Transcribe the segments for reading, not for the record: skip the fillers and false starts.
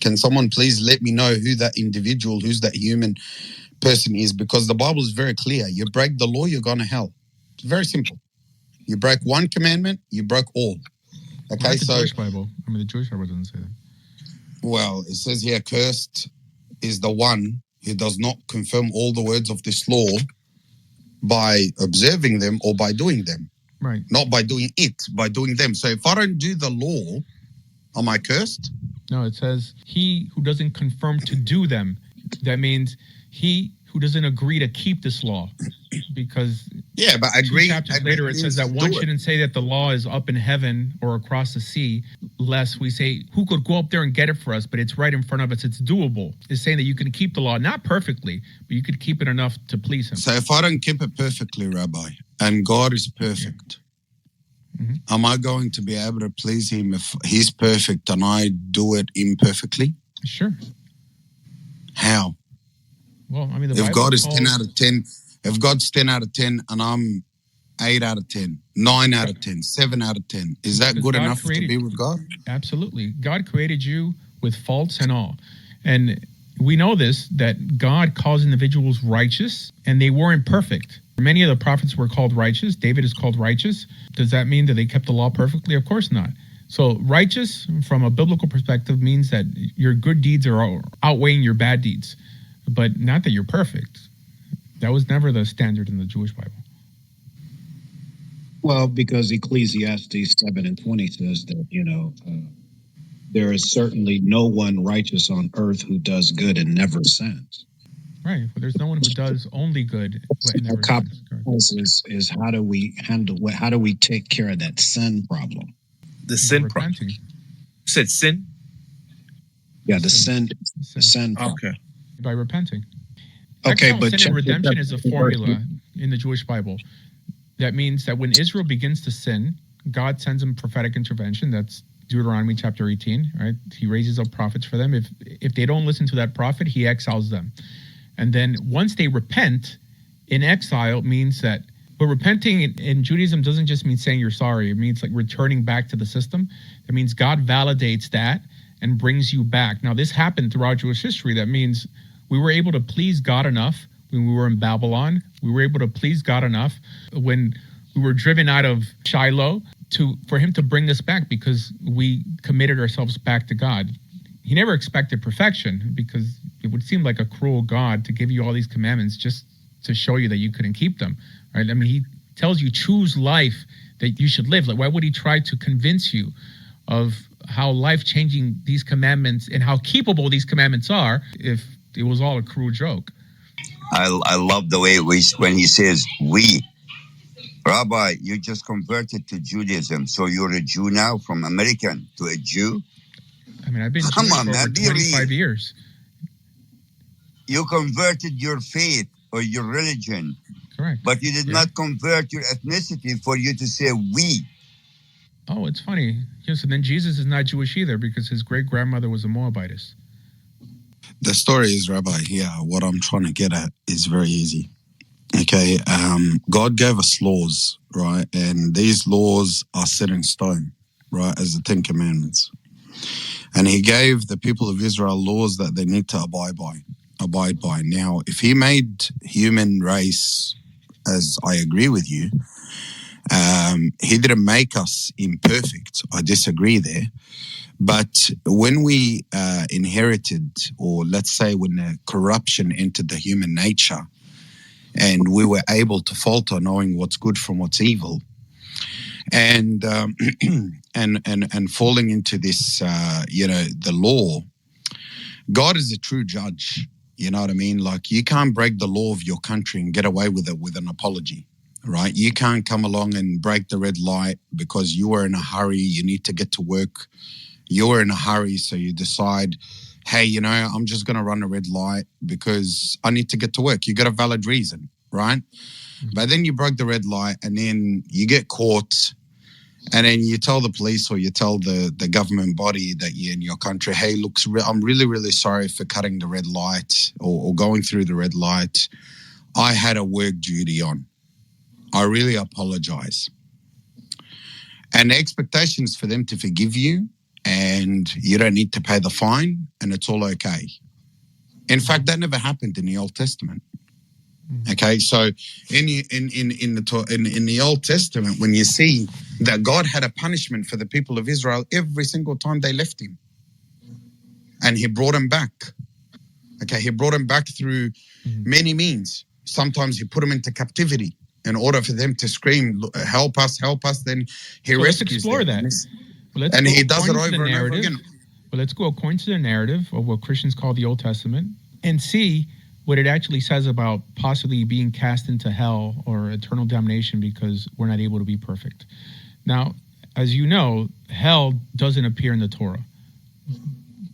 Can someone please let me know who that individual, who's that human person is? Because the Bible is very clear. You break the law, you're going to hell. It's very simple. You break one commandment, you broke all. Okay, well, that's the Jewish Bible. I mean, the Jewish Bible doesn't say that. Well, it says here, cursed is the one who does not confirm all the words of this law by observing them or by doing them. Right. Not by doing it, by doing them. So if I don't do the law, am I cursed? No, it says he who doesn't confirm to do them. That means he who doesn't agree to keep this law. Because yeah, but agree. 2 chapters later, it says that one shouldn't say that the law is up in heaven or across the sea, lest we say, who could go up there and get it for us? But it's right in front of us. It's doable. It's saying that you can keep the law, not perfectly, but you could keep it enough to please him. So if I don't keep it perfectly, Rabbi, and God is perfect, am I going to be able to please him if he's perfect and I do it imperfectly? Sure. How? Well, I mean, if God is 10 out of 10, if God's 10 out of 10 and I'm 8 out of 10, 9 out of 10, 7 out of 10, is that good enough to be with God? Absolutely. God created you with faults and all. And we know this, that God calls individuals righteous, and they weren't perfect. Many of the prophets were called righteous. David is called righteous. Does that mean that they kept the law perfectly? Of course not. So righteous, from a biblical perspective, means that your good deeds are outweighing your bad deeds, but not that you're perfect. That was never the standard in the Jewish Bible. Well, because Ecclesiastes 7:20 says that, there is certainly no one righteous on earth who does good and never sins. Right. But there's no one who does only good and never sins. Is how do we take care of that sin problem? The sin problem. You said sin? Yeah, the sin problem. Okay. By repenting. Okay, but sin and redemption is a formula in the Jewish Bible. That means that when Israel begins to sin, God sends them prophetic intervention. That's Deuteronomy chapter 18, right? He raises up prophets for them. If they don't listen to that prophet, he exiles them. And then once they repent in exile, means that, but repenting in Judaism doesn't just mean saying you're sorry. It means like returning back to the system. It means God validates that and brings you back. Now, this happened throughout Jewish history. That means we were able to please God enough when we were in Babylon. We were able to please God enough when we were driven out of Shiloh for him to bring us back because we committed ourselves back to God. He never expected perfection because it would seem like a cruel God to give you all these commandments just to show you that you couldn't keep them, right? I mean, he tells you choose life that you should live. Like, why would he try to convince you of how life-changing these commandments and how keepable these commandments are if it was all a cruel joke? I love the way when he says we. Rabbi, you just converted to Judaism, so you're a Jew now, from American to a Jew? I mean, I've been Jewish for over 25 years. You converted your faith or your religion. Correct. But you did not convert your ethnicity for you to say we. Oh, it's funny. Yes, and then Jesus is not Jewish either because his great-grandmother was a Moabitess. The story is, Rabbi, here, what I'm trying to get at is very easy. Okay, God gave us laws, right? And these laws are set in stone, right, as the 10 Commandments. And he gave the people of Israel laws that they need to abide by. Now, if he made human race, as I agree with you, he didn't make us imperfect. I disagree there. But when we inherited, or let's say when the corruption entered the human nature, and we were able to falter knowing what's good from what's evil, and falling into this, the law, God is a true judge. You know what I mean? Like, you can't break the law of your country and get away with it with an apology, right? You can't come along and break the red light because you were in a hurry. You need to get to work. You're in a hurry, so you decide, hey, I'm just going to run a red light because I need to get to work. You got a valid reason, right? Mm-hmm. But then you broke the red light and then you get caught, and then you tell the police or you tell the government body that you're in your country, hey, look, I'm really, really sorry for cutting the red light or going through the red light. I had a work duty on. I really apologize. And the expectation is for them to forgive you and you don't need to pay the fine, and it's all okay. In fact, that never happened in the Old Testament. Okay, so in the Old Testament, when you see that God had a punishment for the people of Israel every single time they left him, and he brought them back. Okay, he brought them back through many means. Sometimes he put them into captivity in order for them to scream, help us, help us. Then he rescues them. Let's explore that. And he does it over and over again. But let's go according to the narrative of what Christians call the Old Testament and see what it actually says about possibly being cast into hell or eternal damnation because we're not able to be perfect. Now, as you know, hell doesn't appear in the Torah,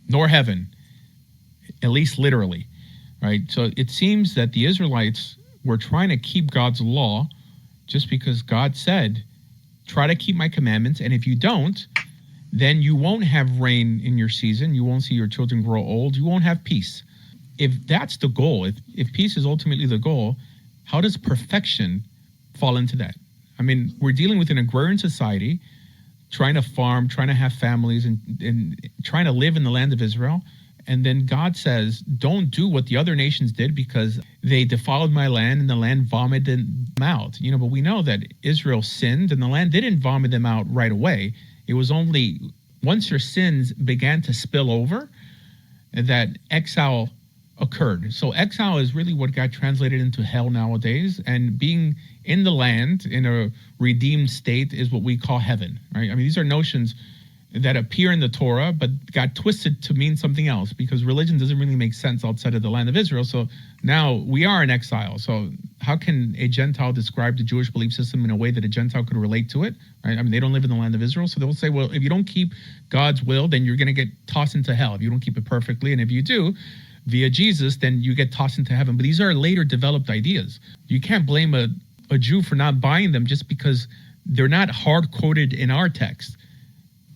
nor heaven, at least literally, right? So it seems that the Israelites were trying to keep God's law just because God said, try to keep my commandments, and if you don't, then you won't have rain in your season, you won't see your children grow old, you won't have peace. If that's the goal, if peace is ultimately the goal, how does perfection fall into that? I mean, we're dealing with an agrarian society, trying to farm, trying to have families, and trying to live in the land of Israel. And then God says, don't do what the other nations did because they defiled my land and the land vomited them out. But we know that Israel sinned and the land didn't vomit them out right away. It was only once your sins began to spill over that exile occurred. So exile is really what got translated into hell nowadays, and being in the land in a redeemed state is what we call heaven, right? I mean, these are notions that appear in the Torah, but got twisted to mean something else because religion doesn't really make sense outside of the land of Israel. So now we are in exile. So how can a Gentile describe the Jewish belief system in a way that a Gentile could relate to it? Right? I mean, they don't live in the land of Israel. So they'll say, well, if you don't keep God's will, then you're going to get tossed into hell if you don't keep it perfectly. And if you do, via Jesus, then you get tossed into heaven. But these are later developed ideas. You can't blame a Jew for not buying them just because they're not hard-coded in our text.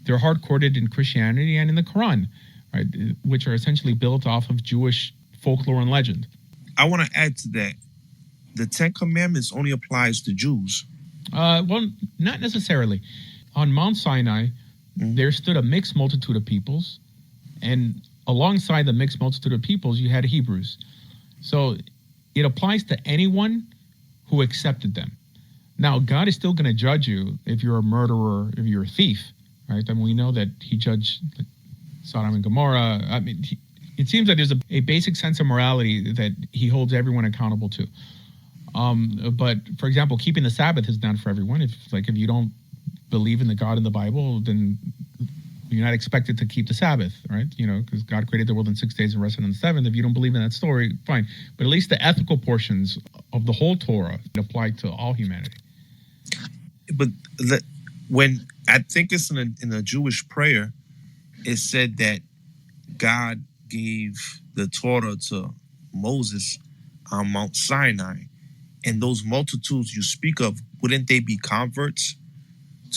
They're hard-coded in Christianity and in the Quran, right, which are essentially built off of Jewish folklore and legend. I want to add to that. The Ten Commandments only applies to Jews. Well, not necessarily. On Mount Sinai, there stood a mixed multitude of peoples, and alongside the mixed multitude of peoples, you had Hebrews. So it applies to anyone who accepted them. Now, God is still going to judge you if you're a murderer, if you're a thief, right? I mean, we know that he judged Sodom and Gomorrah. I mean, it seems like there's a basic sense of morality that he holds everyone accountable to. But, for example, keeping the Sabbath is not for everyone. If you don't believe in the God in the Bible, then you're not expected to keep the Sabbath, right? Because God created the world in 6 days and rested on the seventh. If you don't believe in that story, fine. But at least the ethical portions of the whole Torah apply to all humanity. But when I think it's in a Jewish prayer, it said that God gave the Torah to Moses on Mount Sinai. And those multitudes you speak of, wouldn't they be converts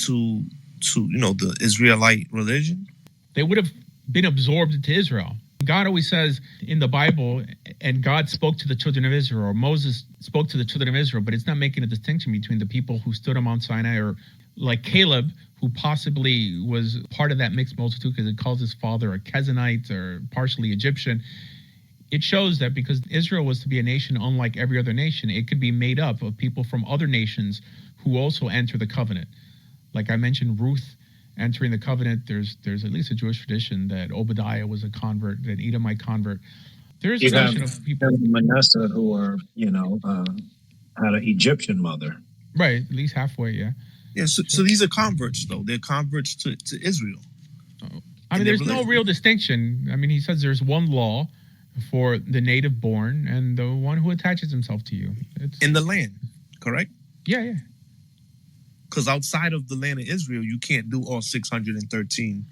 to the Israelite religion? They would have been absorbed into Israel. God always says in the Bible, and God spoke to the children of Israel, or Moses spoke to the children of Israel, but it's not making a distinction between the people who stood on Mount Sinai, or like Caleb, who possibly was part of that mixed multitude because it calls his father a Kenizzite or partially Egyptian. It shows that because Israel was to be a nation unlike every other nation, it could be made up of people from other nations who also enter the covenant. Like I mentioned, Ruth entering the covenant, there's at least a Jewish tradition that Obadiah was a convert, an Edomite convert. There's a notion of people. Manasseh who are, had an Egyptian mother. Right, at least halfway, yeah. Yeah, so these are converts, though. They're converts to Israel. I mean, there's no real distinction. I mean, he says there's one law for the native born and the one who attaches himself to you. It's in the land, correct? Yeah. Because outside of the land of Israel, you can't do all 613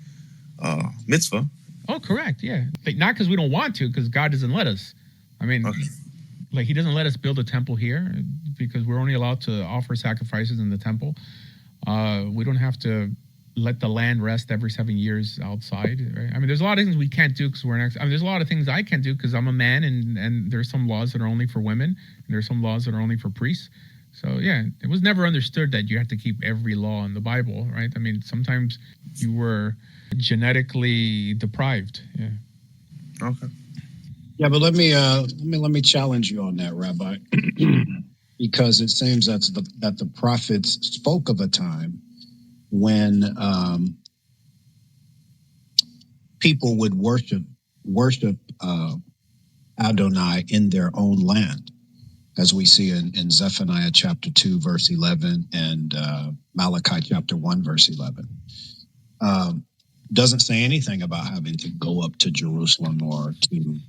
mitzvah. Oh, correct, yeah. Not because we don't want to, because God doesn't let us. I mean, he doesn't let us build a temple here because we're only allowed to offer sacrifices in the temple. We don't have to let the land rest every 7 years outside. Right? I mean, there's a lot of things we can't do because there's a lot of things I can't do because I'm a man, and there's some laws that are only for women, and there's some laws that are only for priests. So, yeah, it was never understood that you have to keep every law in the Bible, right? I mean, sometimes you were genetically deprived. Yeah. Okay. Yeah, but let me challenge you on that, Rabbi, because it seems that the prophets spoke of a time when people would worship Adonai in their own land, as we see in Zephaniah chapter 2, verse 11, and Malachi chapter 1, verse 11. Doesn't say anything about having to go up to Jerusalem or to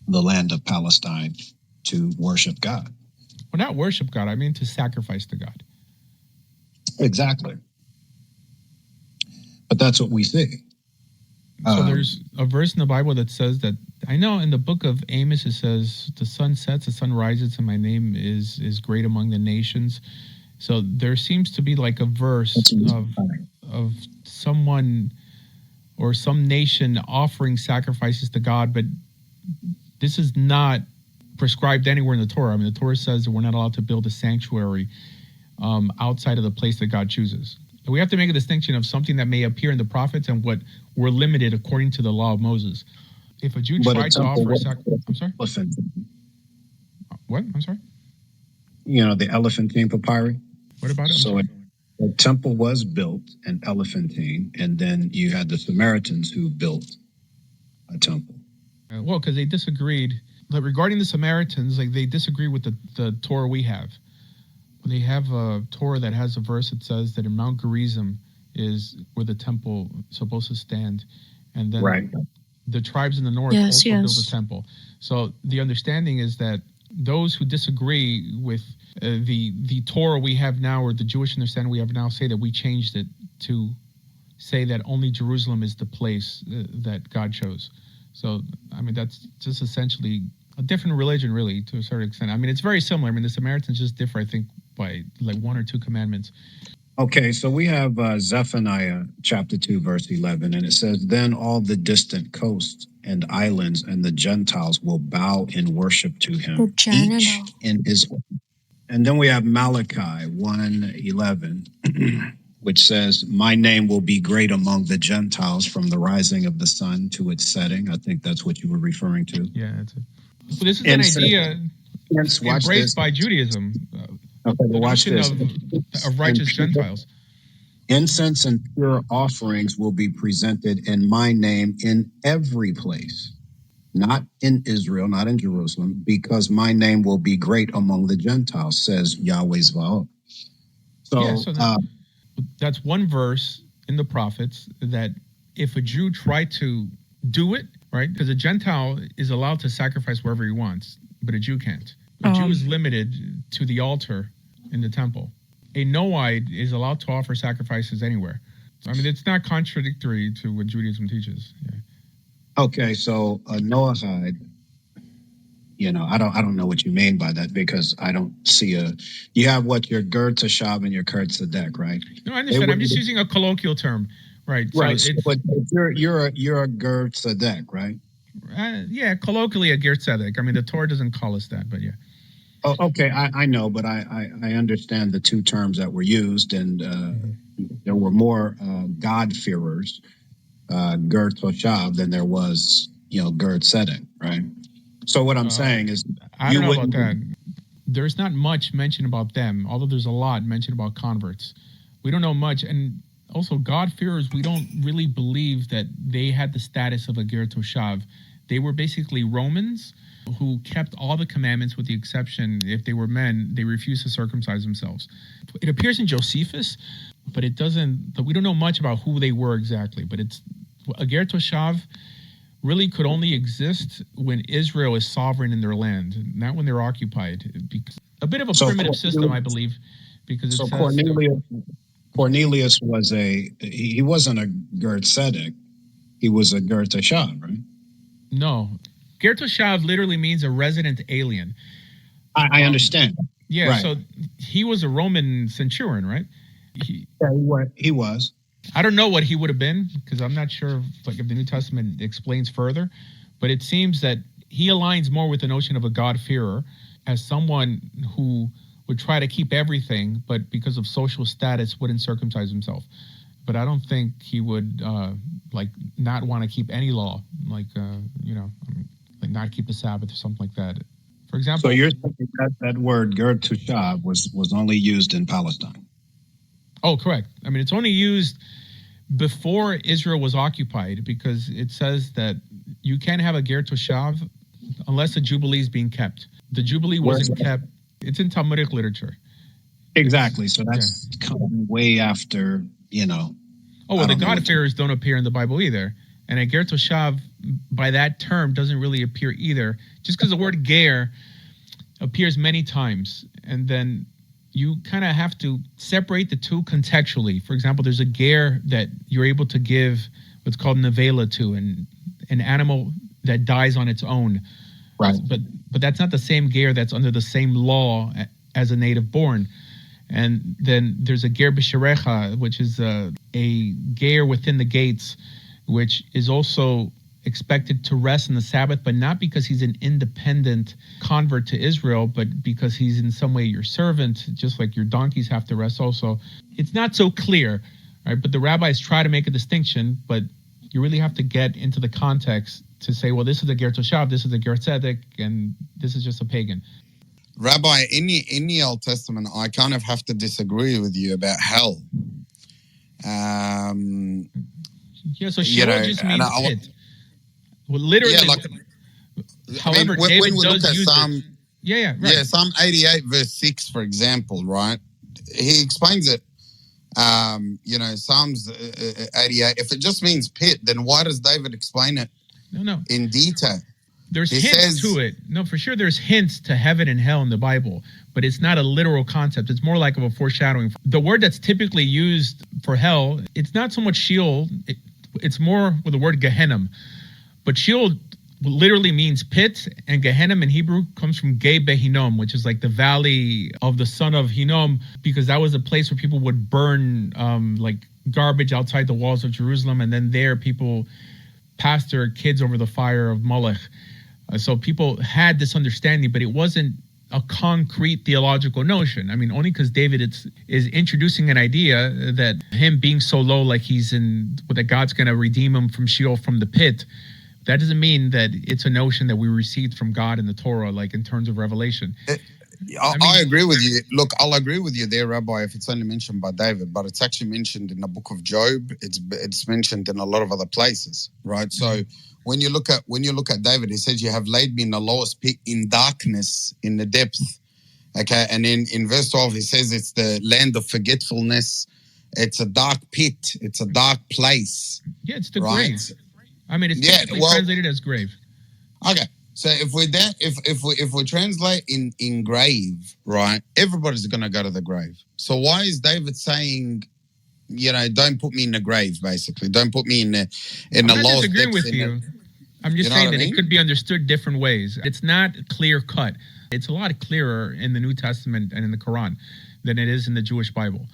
the land of Palestine to worship God. Well, not worship God. I mean to sacrifice to God. Exactly. But that's what we see. So there's a verse in the Bible that says that, I know in the book of Amos it says, the sun sets, the sun rises, and my name is great among the nations. So there seems to be like a verse of someone or some nation offering sacrifices to God, but this is not prescribed anywhere in the Torah. I mean, the Torah says that we're not allowed to build a sanctuary outside of the place that God chooses. We have to make a distinction of something that may appear in the prophets and what we're limited according to the law of Moses. If a Jew tried to offer a sacrifice, I'm sorry? What? I'm sorry? The Elephantine papyri. What about it? So a temple was built in Elephantine, and then you had the Samaritans who built a temple. Well, because they disagreed. Like, regarding the Samaritans, like they disagree with the Torah we have. They have a Torah that has a verse that says that in Mount Gerizim is where the temple is supposed to stand. And then the tribes in the north also build a temple. So the understanding is that those who disagree with the Torah we have now, or the Jewish understanding we have now, say that we changed it to say that only Jerusalem is the place that God chose. So, I mean, that's just essentially a different religion, really, to a certain extent. I mean, it's very similar. I mean, the Samaritans just differ, I think, by like one or two commandments. Okay, so we have Zephaniah chapter 2, verse 11, and it says, "Then all the distant coasts and islands and the Gentiles will bow in worship to him, each in his own." And then we have Malachi 1:11, which says, "My name will be great among the Gentiles from the rising of the sun to its setting." I think that's what you were referring to. Yeah, that's it. So this is an idea embraced by Judaism. Okay, but watch this. Of righteous Gentiles. Incense and pure offerings will be presented in my name in every place, not in Israel, not in Jerusalem, because my name will be great among the Gentiles, says Yahweh Zvaot. That's one verse in the prophets that if a Jew tried to do it, right, because a Gentile is allowed to sacrifice wherever he wants, but a Jew can't. A Jew is limited to the altar in the temple. A Noahide is allowed to offer sacrifices anywhere. I mean, it's not contradictory to what Judaism teaches. Yeah. Okay, so a Noahide, I don't know what you mean by that, because I don't see you have your Ger Tashav and your Kurt Tzedek, right? No, I understand. I'm just using a colloquial term, right? Right. So but you're a Ger Tzedek, right? Yeah, colloquially a Ger Tzedek. I mean, the Torah doesn't call us that, but yeah. Oh, okay, I know, but I understand the two terms that were used, and there were more God-fearers, Ger Toshav, than there was, Ger Tzedek, right? So what I'm saying is, I don't know about that. There's not much mentioned about them, although there's a lot mentioned about converts. We don't know much, and also God-fearers, we don't really believe that they had the status of a Ger Toshav. They were basically Romans who kept all the commandments, with the exception, if they were men, they refused to circumcise themselves. It appears in Josephus, but we don't know much about who they were exactly. But a Ger Toshav really could only exist when Israel is sovereign in their land, not when they're occupied. A bit of a primitive system, I believe, because Cornelius he wasn't a Ger Tzedek, he was a Ger Toshav, right? No. Ger Toshav literally means a resident alien. I understand. Yeah, right. So he was a Roman centurion, right? He was. I don't know what he would have been, because I'm not sure if the New Testament explains further, but it seems that he aligns more with the notion of a God-fearer as someone who would try to keep everything, but because of social status wouldn't circumcise himself. but I don't think he would like not want to keep any law, like like not keep the Sabbath or something like that. For example, So you're saying that word ger tushav was only used in Palestine. Oh, correct. I mean, it's only used before Israel was occupied, because it says that you can't have a ger toshav unless the Jubilee is being kept. The Jubilee wasn't kept. It's in Talmudic literature. Exactly. So that's coming way after, Oh, well, the God-fearers don't appear in the Bible either. And a ger toshav, by that term, doesn't really appear either. Just because the word ger appears many times. And then you kind of have to separate the two contextually. For example, there's a ger that you're able to give what's called nevela to, an animal that dies on its own. Right. But that's not the same ger that's under the same law as a native born. And then there's a ger b'sherecha, which is a ger within the gates, which is also expected to rest on the Sabbath, but not because he's an independent convert to Israel, but because he's in some way your servant, just like your donkeys have to rest also. It's not so clear, right? But the rabbis try to make a distinction, but you really have to get into the context to say, well, this is a ger toshav, this is a ger tzedek, and this is just a pagan. Rabbi, in the Old Testament, I kind of have to disagree with you about hell. So Sheol just means pit. Well, literally. Yeah, however, when David we does look at use Psalm, it. Yeah, right. Yeah, Psalm 88, verse 6, for example, right? He explains it. Psalms 88. If it just means pit, then why does David explain it? No. In detail? There's hints to it. No, for sure there's hints to heaven and hell in the Bible, but it's not a literal concept. It's more like of a foreshadowing. The word that's typically used for hell, it's not so much Sheol. It's more with the word Gehenna. But Sheol literally means pit, and Gehenna in Hebrew comes from Gei Behinom, which is like the valley of the son of Hinnom, because that was a place where people would burn like garbage outside the walls of Jerusalem, and then there people passed their kids over the fire of Molech. So people had this understanding, but it wasn't a concrete theological notion. I mean, only because David is introducing an idea that him being so low, like that God's going to redeem him from Sheol, from the pit. That doesn't mean that it's a notion that we received from God in the Torah, like in terms of revelation. I agree with you. Look, I'll agree with you there, Rabbi, if it's only mentioned by David, but it's actually mentioned in the book of Job. It's mentioned in a lot of other places, right? So when you look at David, he says, "You have laid me in the lowest pit, in darkness, in the depth." Okay, and then in verse 12, he says it's the land of forgetfulness. It's a dark pit. It's a dark place. Yeah, it's the grave. I mean, it's typically translated as grave. Okay. So if we translate in grave, right, everybody's going to go to the grave. So why is David saying, don't put me in the grave, basically? Don't put me in the lowest depths. I'm not disagreeing with you. I'm just saying that it could be understood different ways. It's not clear cut. It's a lot clearer in the New Testament and in the Quran than it is in the Jewish Bible.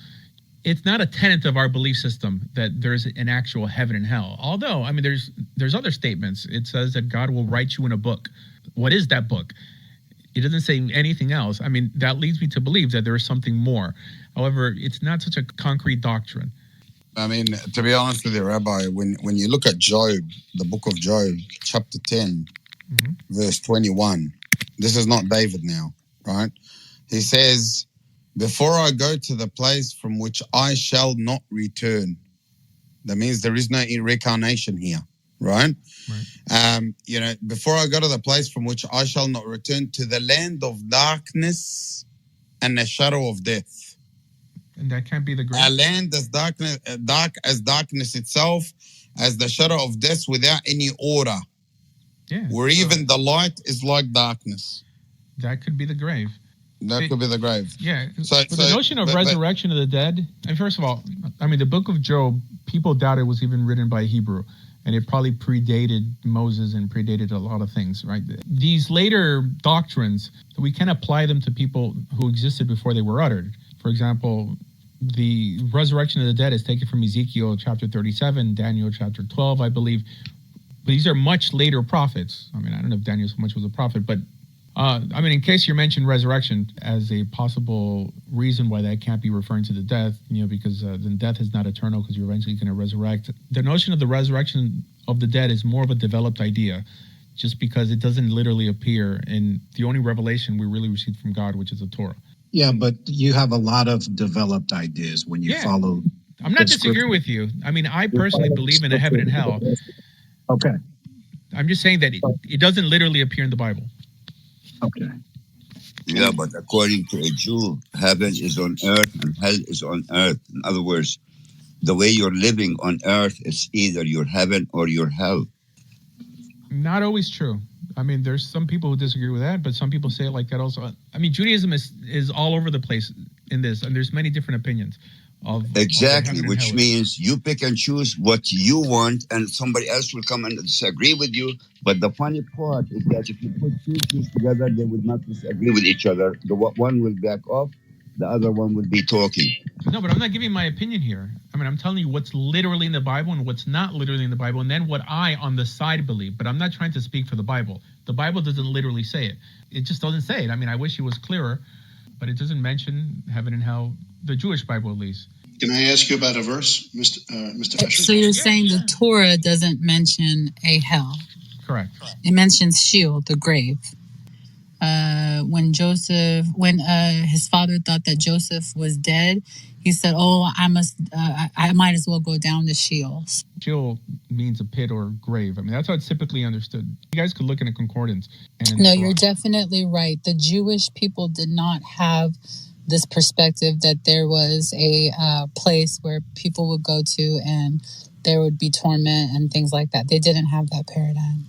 It's not a tenet of our belief system that there's an actual heaven and hell. Although, I mean, there's other statements. It says that God will write you in a book. What is that book? It doesn't say anything else. I mean, that leads me to believe that there is something more. However, it's not such a concrete doctrine. I mean, to be honest with you, Rabbi, when you look at Job, the book of Job, chapter 10, verse 21, this is not David now, right? He says, "Before I go to the place from which I shall not return." That means there is no reincarnation here, right? Before I go to the place from which I shall not return, to the land of darkness and the shadow of death. And that can't be the grave. A land as dark as darkness itself, as the shadow of death without any order. Yeah. Where even the light is like darkness. That could be the grave. That could be the grave. Yeah. So the notion of resurrection of the dead, and first of all, I mean, the book of Job, people doubt it was even written by Hebrew, and it probably predated Moses and predated a lot of things, right? These later doctrines, we can apply them to people who existed before they were uttered. For example, the resurrection of the dead is taken from Ezekiel chapter 37, Daniel chapter 12, I believe. But these are much later prophets. I mean, I don't know if Daniel so much was a prophet, but I mean, in case you mentioned resurrection as a possible reason why that can't be referring to the death, because then death is not eternal because you're eventually going to resurrect. The notion of the resurrection of the dead is more of a developed idea, just because it doesn't literally appear in the only revelation we really received from God, which is the Torah. Yeah, but you have a lot of developed ideas when you follow. I'm not disagreeing with you. I mean, I personally believe in a heaven and hell. Okay. I'm just saying that it doesn't literally appear in the Bible. Okay. Yeah, but according to a Jew, heaven is on earth and hell is on earth. In other words, the way you're living on earth is either your heaven or your hell. Not always true. I mean, there's some people who disagree with that, but some people say it like that also. I mean, Judaism is all over the place in this, and there's many different opinions. Exactly, which means you pick and choose what you want, and somebody else will come and disagree with you. But the funny part is that if you put two Jews together, they would not disagree with each other. The one will back off, the other one will be talking. No, but I'm not giving my opinion here. I mean, I'm telling you what's literally in the Bible and what's not literally in the Bible, and then what I, on the side, believe. But I'm not trying to speak for the Bible. The Bible doesn't literally say it. It just doesn't say it. I mean, I wish it was clearer, but it doesn't mention heaven and hell, the Jewish Bible at least. Can I ask you about a verse, Mr. Asher? So you're saying the Torah doesn't mention a hell? Correct. It mentions Sheol, the grave. When his father thought that Joseph was dead, he said, "Oh, I might as well go down to Sheol." Sheol means a pit or grave. I mean, that's how it's typically understood. You guys could look in a concordance. No, you're definitely right. The Jewish people did not have this perspective that there was a place where people would go to and there would be torment and things like that. They didn't have that paradigm.